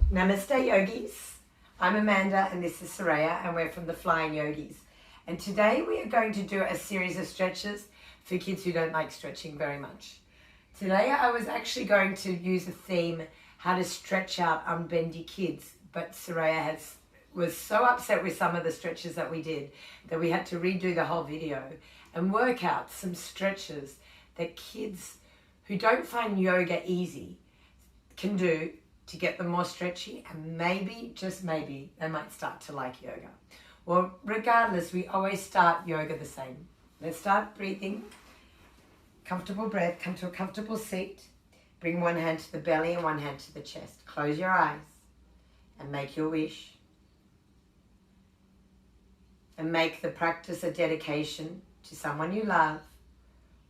Namaste yogis, I'm Amanda and this is Sureya and we're from the Flying Yogis. And today we are going to do a series of stretches for kids who don't like stretching very much. Today I was actually going to use a theme, how to stretch out on bendy kids, but Sureya was so upset with some of the stretches that we did that we had to redo the whole video and work out some stretches that kids who don't find yoga easy can do to get them more stretchy, and maybe, just maybe, they might start to like yoga. Well, regardless, we always start yoga the same. Let's start breathing. Comfortable breath, come to a comfortable seat. Bring one hand to the belly and one hand to the chest. Close your eyes and make your wish. And make the practice a dedication to someone you love,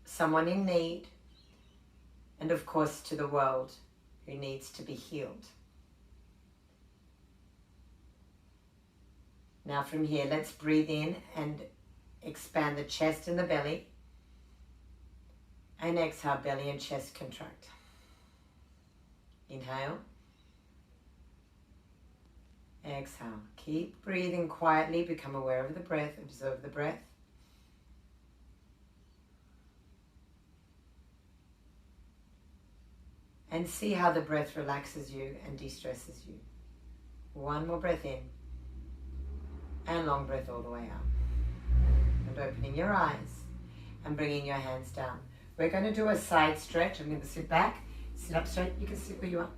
someone in need, and of course to the world who needs to be healed. Now from here, let's breathe in and expand the chest and the belly. And exhale, belly and chest contract. Inhale. Exhale. Keep breathing quietly, become aware of the breath, observe the breath. And see how the breath relaxes you and de-stresses you. One more breath in. And long breath all the way out. And opening your eyes and bringing your hands down. We're going to do a side stretch. I'm going to sit back, sit up straight. You can sit where you are.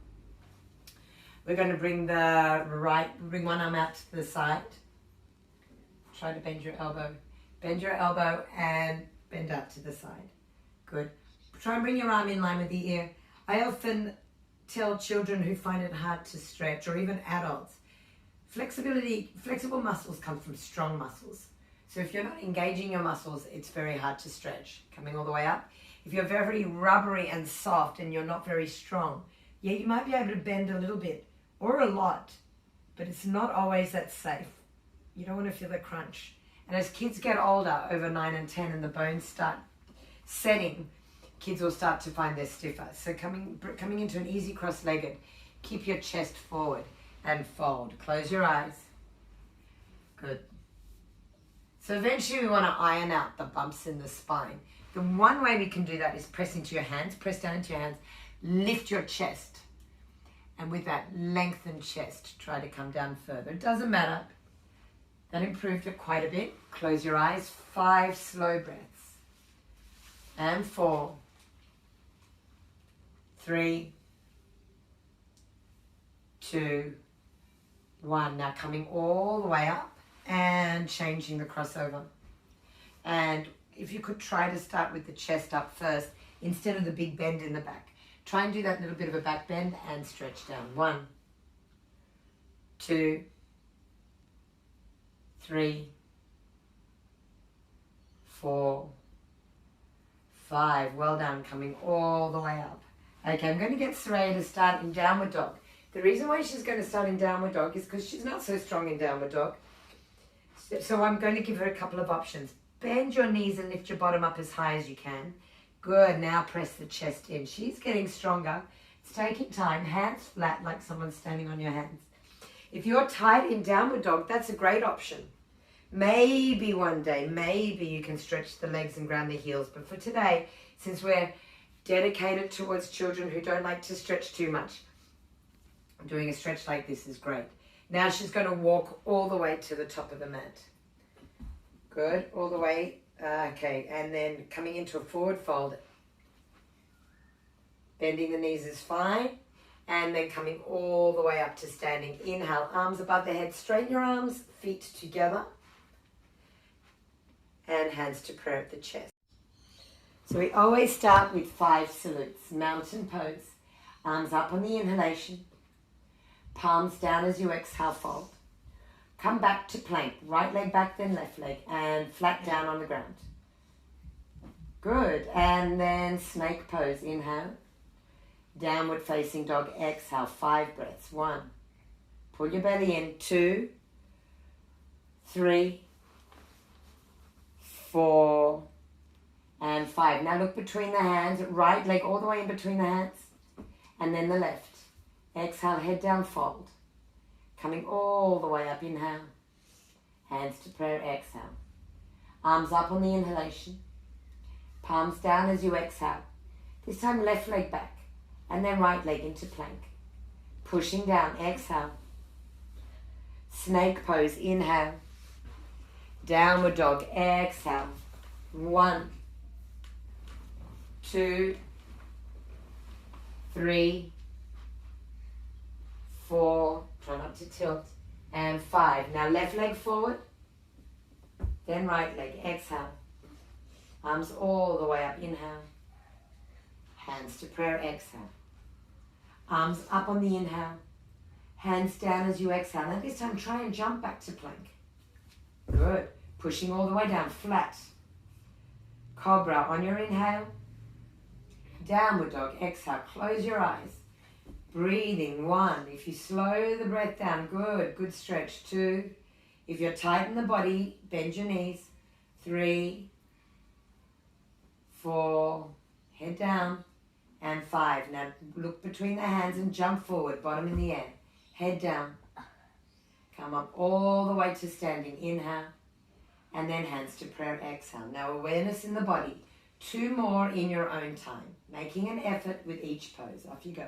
We're going to bring bring one arm out to the side. Try to bend your elbow. Bend your elbow and bend out to the side. Good. Try and bring your arm in line with the ear. I often tell children who find it hard to stretch, or even adults, flexible muscles come from strong muscles. So if you're not engaging your muscles, it's very hard to stretch. Coming all the way up. If you're very rubbery and soft and you're not very strong, yeah, you might be able to bend a little bit or a lot, but it's not always that safe. You don't want to feel the crunch. And as kids get older, over 9 and 10, and the bones start setting, kids will start to find they're stiffer. So coming into an easy cross-legged, keep your chest forward and fold. Close your eyes. Good. So eventually we want to iron out the bumps in the spine. The one way we can do that is press into your hands, press down into your hands, lift your chest. And with that lengthened chest, try to come down further. It doesn't matter. That improved it quite a bit. Close your eyes. 5 slow breaths. And 4. 3, 2, 1. Now coming all the way up and changing the crossover. And if you could try to start with the chest up first instead of the big bend in the back. Try and do that little bit of a back bend and stretch down. 1, 2, 3, 4, 5. Well done. Coming all the way up. Okay, I'm going to get Sureya to start in downward dog. The reason why she's going to start in downward dog is because she's not so strong in downward dog. So I'm going to give her a couple of options. Bend your knees and lift your bottom up as high as you can. Good, now press the chest in. She's getting stronger. It's taking time. Hands flat like someone's standing on your hands. If you're tight in downward dog, that's a great option. Maybe one day, maybe you can stretch the legs and ground the heels. But for today, since we're dedicated towards children who don't like to stretch too much, doing a stretch like this is great. Now she's going to walk all the way to the top of the mat. Good, all the way. Okay, and then coming into a forward fold. Bending the knees is fine. And then coming all the way up to standing. Inhale, arms above the head. Straighten your arms, feet together. And hands to prayer at the chest. So we always start with 5 salutes. Mountain pose. Arms up on the inhalation. Palms down as you exhale, fold. Come back to plank. Right leg back, then left leg. And flat down on the ground. Good. And then snake pose. Inhale. Downward facing dog. Exhale. 5 breaths. 1. Pull your belly in. 2, 3, 4, and 5. Now look between the hands. Right leg all the way in between the hands. And then the left. Exhale, head down, fold. Coming all the way up, inhale. Hands to prayer, exhale. Arms up on the inhalation. Palms down as you exhale. This time left leg back and then right leg into plank. Pushing down, exhale. Snake pose, inhale. Downward dog, exhale. 1, 2, 3, 4, try not to tilt, and 5. Now left leg forward, then right leg, exhale. Arms all the way up, inhale. Hands to prayer, exhale. Arms up on the inhale. Hands down as you exhale. Now this time try and jump back to plank. Good. Pushing all the way down, flat. Cobra on your inhale. Downward dog, exhale. Close your eyes. Breathing, 1. If you slow the breath down, good. Good stretch. 2. If you're tight in the body, bend your knees. 3, 4, head down. And 5. Now look between the hands and jump forward, bottom in the air. Head down. Come up all the way to standing. Inhale. And then hands to prayer, exhale. Now awareness in the body. 2 more in your own time. Making an effort with each pose. Off you go.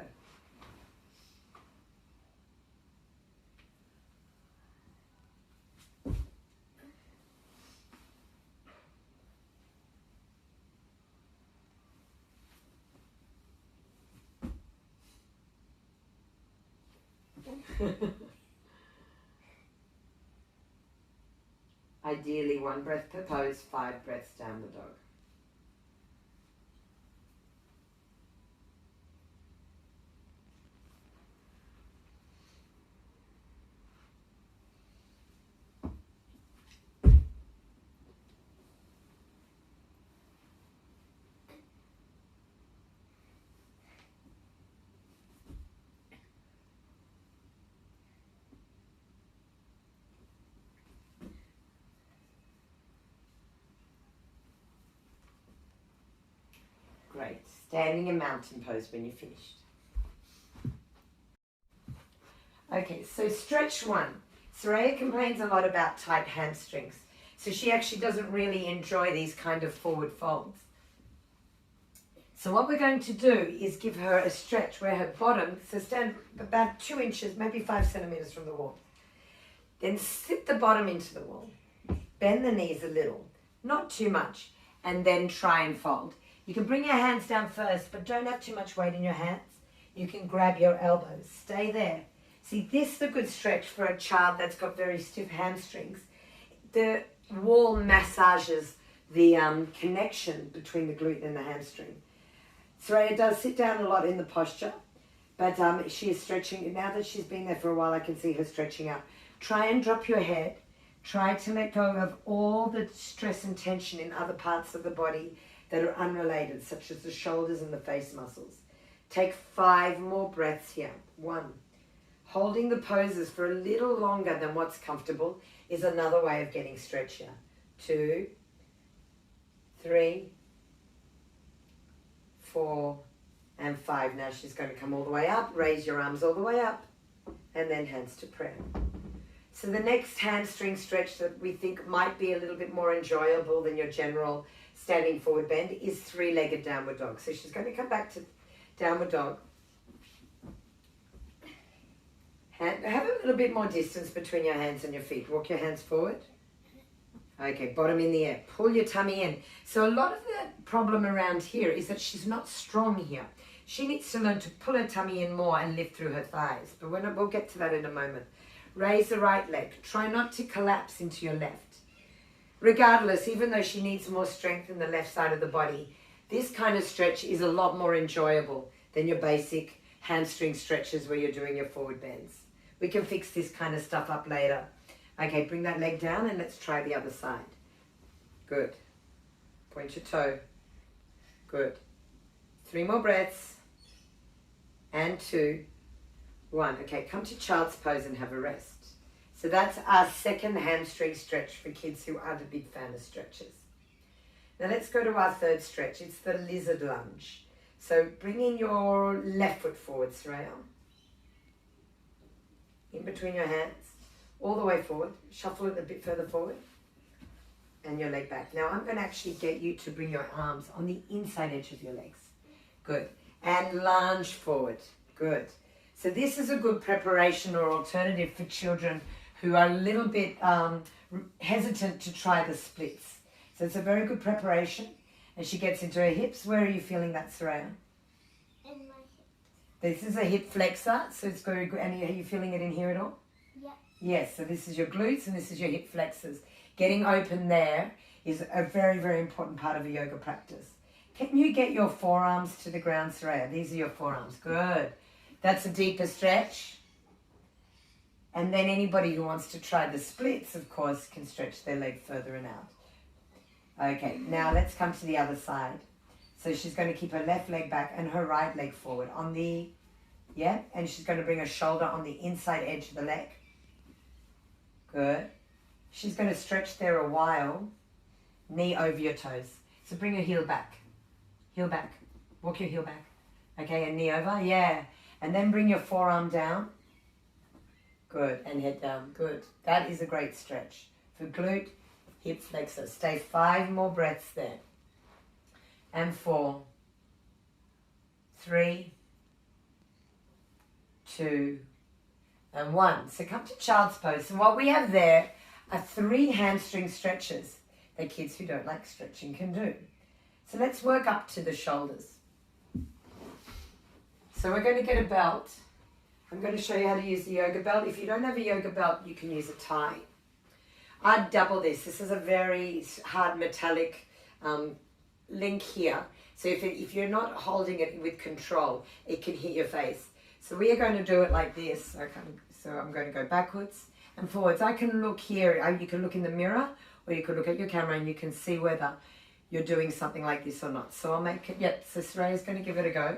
Ideally 1 breath per pose, 5 breaths down the dog. Great. Standing in mountain pose when you're finished. Okay, so stretch 1. Sureya complains a lot about tight hamstrings. So she actually doesn't really enjoy these kind of forward folds. So what we're going to do is give her a stretch where her bottom, so stand about 2 inches, maybe 5 centimeters from the wall. Then sit the bottom into the wall. Bend the knees a little, not too much, and then try and fold. You can bring your hands down first, but don't have too much weight in your hands. You can grab your elbows. Stay there. See, this is a good stretch for a child that's got very stiff hamstrings. The wall massages the connection between the glute and the hamstring. Sureya does sit down a lot in the posture, but she is stretching. Now that she's been there for a while, I can see her stretching out. Try and drop your head. Try to let go of all the stress and tension in other parts of the body that are unrelated, such as the shoulders and the face muscles. Take 5 more breaths here. 1. Holding the poses for a little longer than what's comfortable is another way of getting stretch here. 2, 3, 4, and 5. Now she's going to come all the way up. Raise your arms all the way up, and then hands to prayer. So the next hamstring stretch that we think might be a little bit more enjoyable than your general standing forward bend is 3-legged downward dog. So she's going to come back to downward dog. Have a little bit more distance between your hands and your feet. Walk your hands forward. Okay, bottom in the air. Pull your tummy in. So a lot of the problem around here is that she's not strong here. She needs to learn to pull her tummy in more and lift through her thighs. But we'll get to that in a moment. Raise the right leg. Try not to collapse into your left. Regardless, even though she needs more strength in the left side of the body, this kind of stretch is a lot more enjoyable than your basic hamstring stretches where you're doing your forward bends. We can fix this kind of stuff up later. Okay, bring that leg down and let's try the other side. Good. Point your toe. Good. 3 more breaths. And 2, 1. Okay, come to child's pose and have a rest. So that's our second hamstring stretch for kids who aren't a big fan of stretches. Now let's go to our third stretch. It's the lizard lunge. So bring in your left foot forward, Sureya. in between your hands, all the way forward. Shuffle it a bit further forward. And your leg back. Now I'm going to actually get you to bring your arms on the inside edge of your legs. Good. And lunge forward. Good. So this is a good preparation or alternative for children who are a little bit hesitant to try the splits. So it's a very good preparation. And she gets into her hips. Where are you feeling that, Sureya? In my hips. This is a hip flexor, so it's very good. And are you feeling it in here at all? Yeah. Yes, so this is your glutes and this is your hip flexors. Getting open there is a very, very important part of a yoga practice. Can you get your forearms to the ground, Sureya? These are your forearms. Good. That's a deeper stretch. And then anybody who wants to try the splits, of course, can stretch their leg further and out. Okay, now let's come to the other side. So she's going to keep her left leg back and her right leg forward on the, and she's going to bring her shoulder on the inside edge of the leg. Good. She's going to stretch there a while, knee over your toes. So bring your heel back. Heel back. Walk your heel back. Okay, and knee over. Yeah. And then bring your forearm down. Good. And head down. Good. That is a great stretch for glute, hip flexor. Stay 5 more breaths there. And 4, 3, 2, and 1. So come to child's pose. So what we have there are 3 hamstring stretches that kids who don't like stretching can do. So let's work up to the shoulders. So we're going to get a belt. I'm going to show you how to use the yoga belt. If you don't have a yoga belt, you can use a tie. I'd double this. This is a very hard metallic link here. So if you're not holding it with control, it can hit your face. So we are going to do it like this. So I'm going to go backwards and forwards. I can look here. You can look in the mirror or you could look at your camera and you can see whether you're doing something like this or not. So I'll make it, so Sureya's going to give it a go.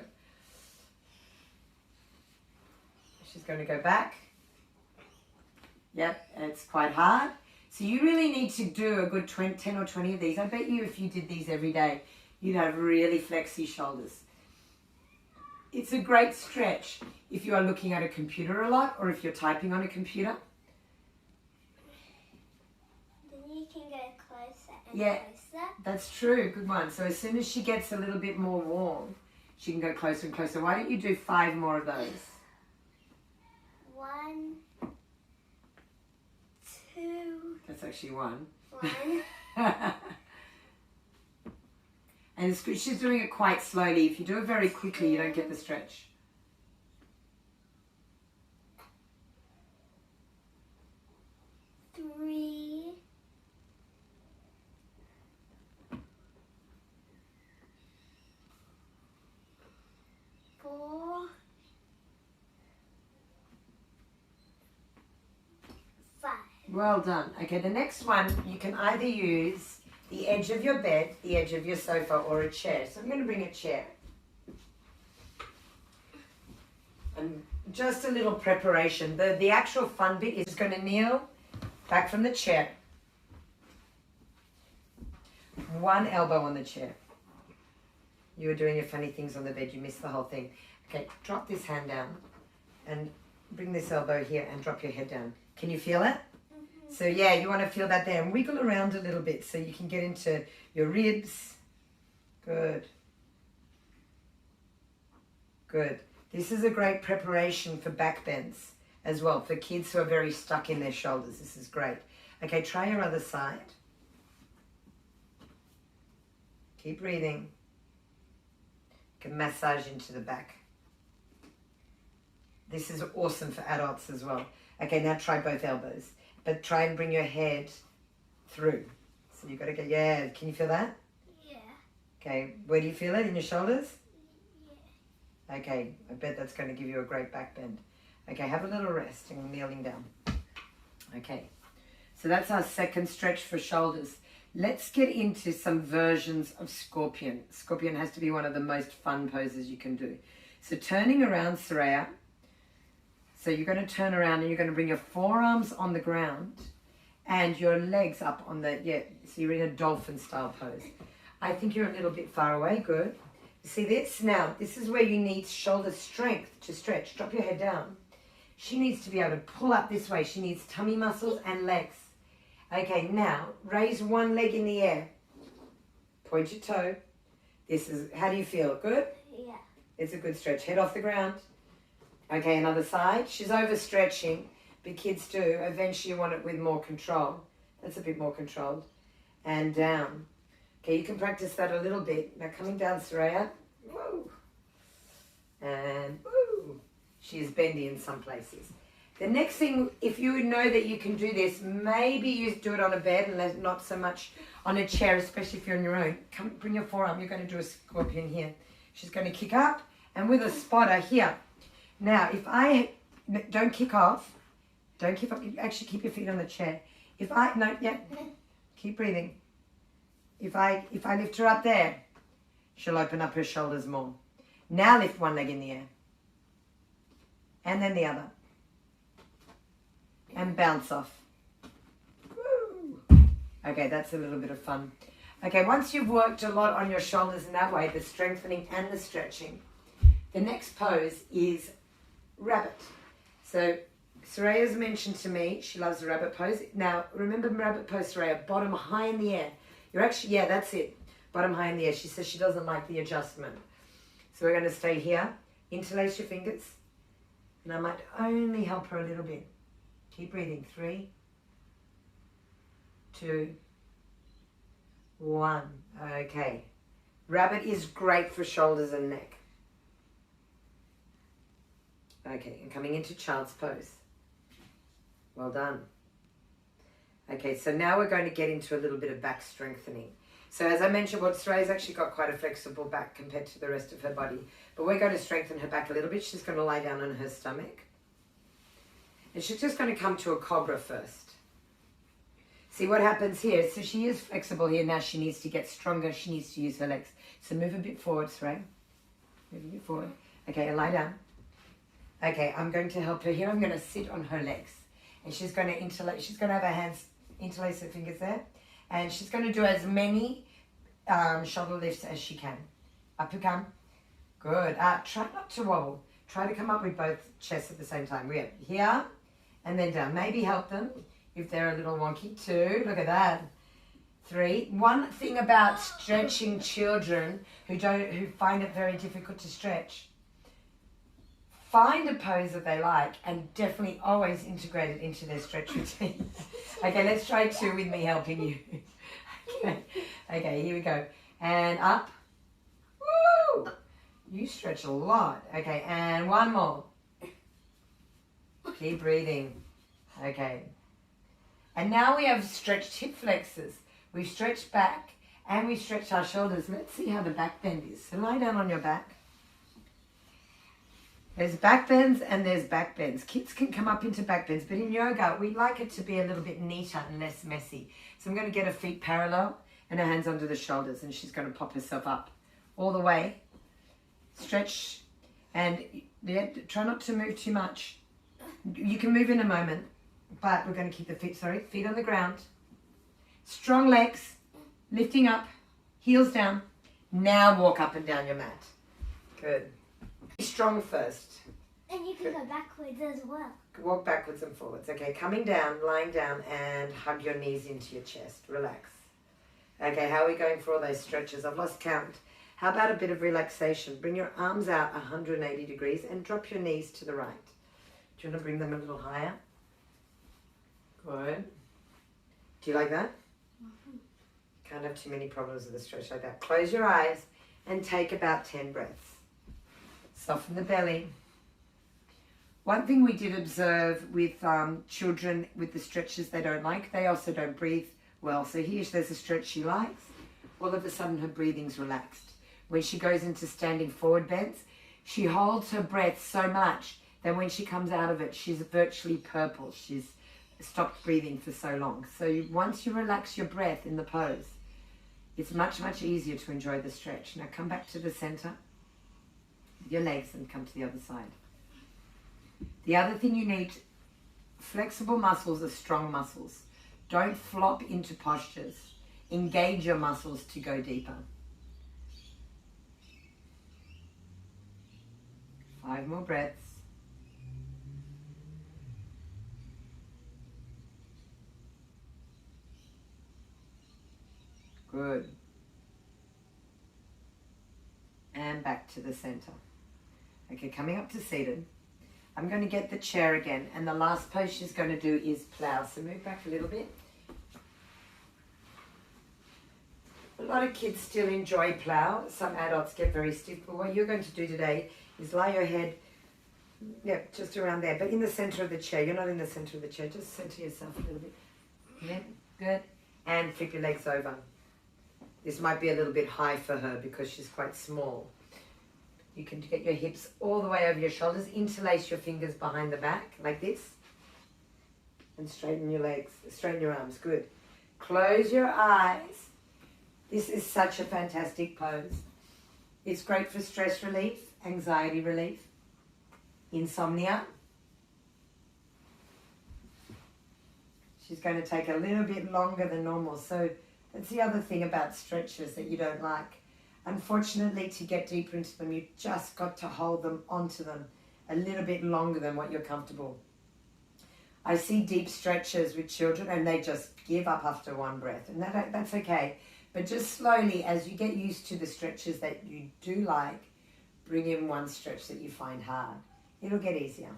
She's going to go back. Yep, it's quite hard. So you really need to do a good 10 or 20 of these. I bet you if you did these every day, you'd have really flexy shoulders. It's a great stretch if you are looking at a computer a lot or if you're typing on a computer. Then you can go closer and closer. That's true. Good one. So as soon as she gets a little bit more warm, she can go closer and closer. Why don't you do 5 more of those? 1, 2. That's actually 1. 1. And it's good. She's doing it quite slowly. If you do it very quickly, you don't get the stretch. 3. 4. 5. Well done. Okay, the next one, you can either use the edge of your bed, the edge of your sofa, or a chair. So I'm going to bring a chair. And just a little preparation. The actual fun bit is going to kneel back from the chair. 1 elbow on the chair. You were doing your funny things on the bed. You missed the whole thing. Okay, drop this hand down and bring this elbow here and drop your head down. Can you feel it? So yeah, you want to feel that there and wiggle around a little bit so you can get into your ribs. Good. Good. This is a great preparation for back bends as well, for kids who are very stuck in their shoulders. This is great. Okay, try your other side. Keep breathing. You can massage into the back. This is awesome for adults as well. Okay, now try both elbows. But try and bring your head through. So you've got to get, can you feel that? Yeah. Okay, where do you feel it? In your shoulders? Yeah. Okay, I bet that's going to give you a great back bend. Okay, have a little rest and kneeling down. Okay, so that's our second stretch for shoulders. Let's get into some versions of scorpion. Scorpion has to be one of the most fun poses you can do. So turning around, Sureya. So you're going to turn around and you're going to bring your forearms on the ground and your legs up on the, so you're in a dolphin style pose. I think you're a little bit far away. Good. You see this? Now, this is where you need shoulder strength to stretch. Drop your head down. She needs to be able to pull up this way. She needs tummy muscles and legs. Okay, now raise one leg in the air. Point your toe. This is, how do you feel? Good? Yeah. It's a good stretch. Head off the ground. Okay, another side. She's overstretching, but kids do. Eventually you want it with more control. That's a bit more controlled. And down. Okay, you can practice that a little bit. Now coming down, Sureya. Woo. And woo. She is bendy in some places. The next thing, if you know that you can do this, maybe you do it on a bed and not so much on a chair, especially if you're on your own. Come, bring your forearm. You're going to do a scorpion here. She's going to kick up and with a spotter here. Now, if I don't kick off, don't kick off. Actually, keep your feet on the chair. If I keep breathing. If I lift her up there, she'll open up her shoulders more. Now lift one leg in the air. And then the other. And bounce off. Woo. Okay, that's a little bit of fun. Okay, once you've worked a lot on your shoulders in that way, the strengthening and the stretching, the next pose is rabbit. So Sureya's mentioned to me she loves the rabbit pose. Now, remember rabbit pose, Sureya, bottom high in the air. You're actually, yeah, that's it. Bottom high in the air. She says she doesn't like the adjustment. So we're going to stay here. Interlace your fingers. And I might only help her a little bit. Keep breathing. 3, 2, 1. Okay. Rabbit is great for shoulders and neck. Okay, and coming into child's pose. Well done. Okay, so now we're going to get into a little bit of back strengthening. So as I mentioned, Sureya's actually got quite a flexible back compared to the rest of her body. But we're going to strengthen her back a little bit. She's going to lie down on her stomach. And she's just going to come to a cobra first. See what happens here. So she is flexible here. Now she needs to get stronger. She needs to use her legs. So move a bit forward, Sureya. Move a bit forward. Okay, and lie down. Okay, I'm going to help her here. I'm going to sit on her legs. And she's going to interlace. She's going to have her hands, interlace her fingers there. And she's going to do as many shoulder lifts as she can. Up you come. Good. Try not to wobble. Try to come up with both chests at the same time. We're here and then down. Maybe help them if they're a little wonky. 2. Look at that. 3. One thing about stretching children who find it very difficult to stretch. Find a pose that they like and definitely always integrate it into their stretch routine. Okay, let's try 2 with me helping you. Okay, here we go. And up. Woo! You stretch a lot. Okay, and one more. Keep breathing. Okay. And now we have stretched hip flexors. We've stretched back and we've stretched our shoulders. Let's see how the back bend is. So lie down on your back. There's back bends and there's back bends. Kids can come up into back bends, but in yoga, we like it to be a little bit neater and less messy. So I'm going to get her feet parallel and her hands under the shoulders, and she's going to pop herself up all the way. Stretch, and try not to move too much. You can move in a moment, but we're going to keep the feet on the ground. Strong legs, lifting up, heels down. Now walk up and down your mat. Good. Be strong first. And you can go backwards as well. Walk backwards and forwards. Okay, coming down, lying down, and hug your knees into your chest. Relax. Okay, how are we going for all those stretches? I've lost count. How about a bit of relaxation? Bring your arms out 180 degrees and drop your knees to the right. Do you want to bring them a little higher? Good. Do you like that? Mm-hmm. Can't have too many problems with a stretch like that. Close your eyes and take about 10 breaths. Soften the belly. One thing we did observe with children with the stretches they don't like, they also don't breathe well. So here there's a stretch she likes. All of a sudden her breathing's relaxed. When she goes into standing forward bends, she holds her breath so much that when she comes out of it, she's virtually purple. She's stopped breathing for so long. So once you relax your breath in the pose, it's much, much easier to enjoy the stretch. Now come back to the center. Your legs and come to the other side. The other thing you need, flexible muscles are strong muscles. Don't flop into postures. Engage your muscles to go deeper. 5 more breaths. Good. And back to the center. Okay, coming up to seated. I'm going to get the chair again, and the last pose she's going to do is plow. So move back a little bit. A lot of kids still enjoy plow. Some adults get very stiff, but what you're going to do today is lie your head, just around there, but in the center of the chair. You're not in the center of the chair, just center yourself a little bit. Yeah, good. And flip your legs over. This might be a little bit high for her because she's quite small. You can get your hips all the way over your shoulders, interlace your fingers behind the back like this, and straighten your legs, straighten your arms, good. Close your eyes. This is such a fantastic pose. It's great for stress relief, anxiety relief, insomnia. She's going to take a little bit longer than normal, so that's the other thing about stretches that you don't like. Unfortunately, to get deeper into them, you've just got to hold them onto them a little bit longer than what you're comfortable. I see deep stretches with children and they just give up after one breath, and that's okay. But just slowly, as you get used to the stretches that you do like, bring in one stretch that you find hard. It'll get easier.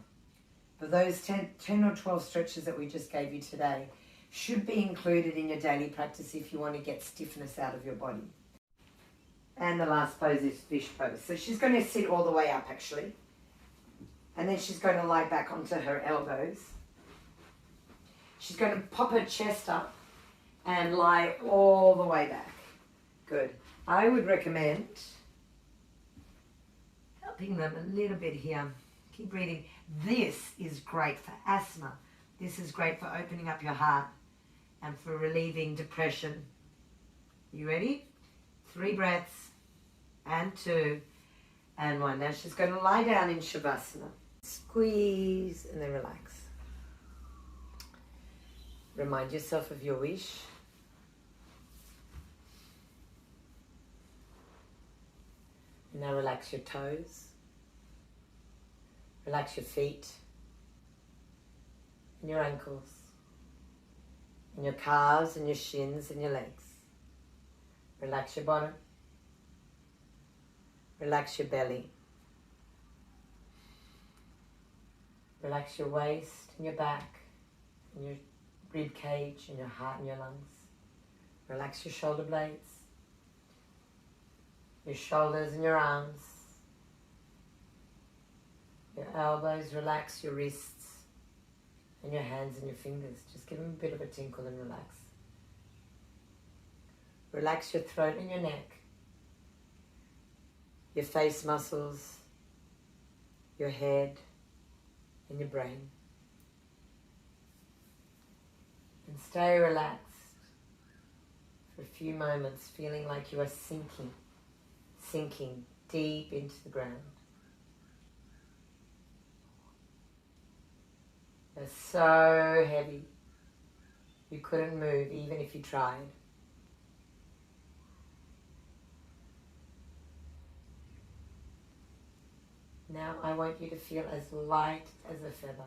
But those 10 or 12 stretches that we just gave you today should be included in your daily practice if you want to get stiffness out of your body. And the last pose is fish pose. So she's going to sit all the way up actually. And then she's going to lie back onto her elbows. She's going to pop her chest up and lie all the way back. Good. I would recommend helping them a little bit here. Keep breathing. This is great for asthma. This is great for opening up your heart and for relieving depression. You ready? 3 breaths, and 2, and 1. Now she's going to lie down in Shavasana. Squeeze and then relax. Remind yourself of your wish. Now relax your toes. Relax your feet and your ankles and your calves and your shins and your legs. Relax your bottom. Relax your belly. Relax your waist and your back and your rib cage and your heart and your lungs. Relax your shoulder blades, your shoulders and your arms, your elbows. Relax your wrists and your hands and your fingers. Just give them a bit of a tinkle and relax. Relax your throat and your neck, your face muscles, your head and your brain. And stay relaxed for a few moments, feeling like you are sinking deep into the ground. You're so heavy, you couldn't move even if you tried. Now I want you to feel as light as a feather.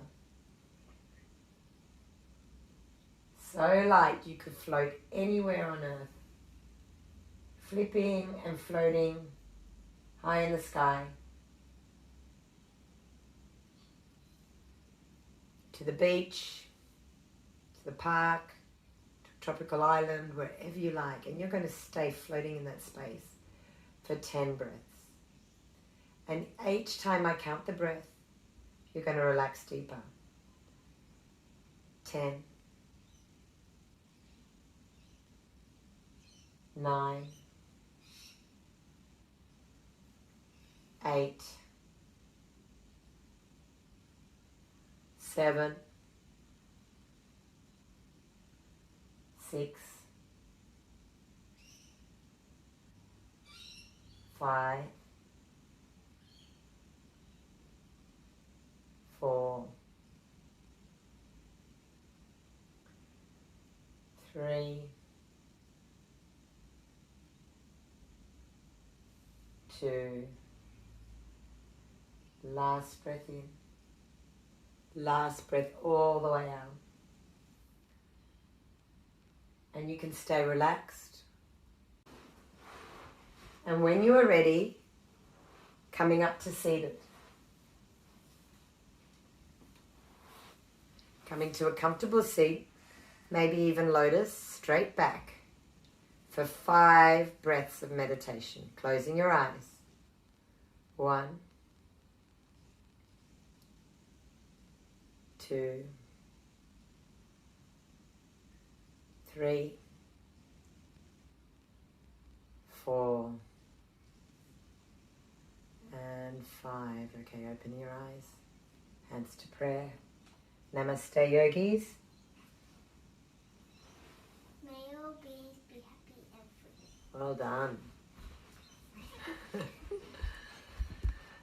So light you could float anywhere on earth. Flipping and floating high in the sky. To the beach, to the park, to a tropical island, wherever you like. And you're going to stay floating in that space for 10 breaths. And each time I count the breath, you're going to relax deeper. 10, 9, 8, 7, 6, 5, 4, 3, 2, last breath in, last breath all the way out. And you can stay relaxed And when you are ready, coming up to seated. Coming to a comfortable seat, maybe even lotus, straight back for 5 breaths of meditation. Closing your eyes. 1, 2, 3, 4, and 5. Okay, open your eyes. Hands to prayer. Namaste, yogis. May all beings be happy and free. Well done.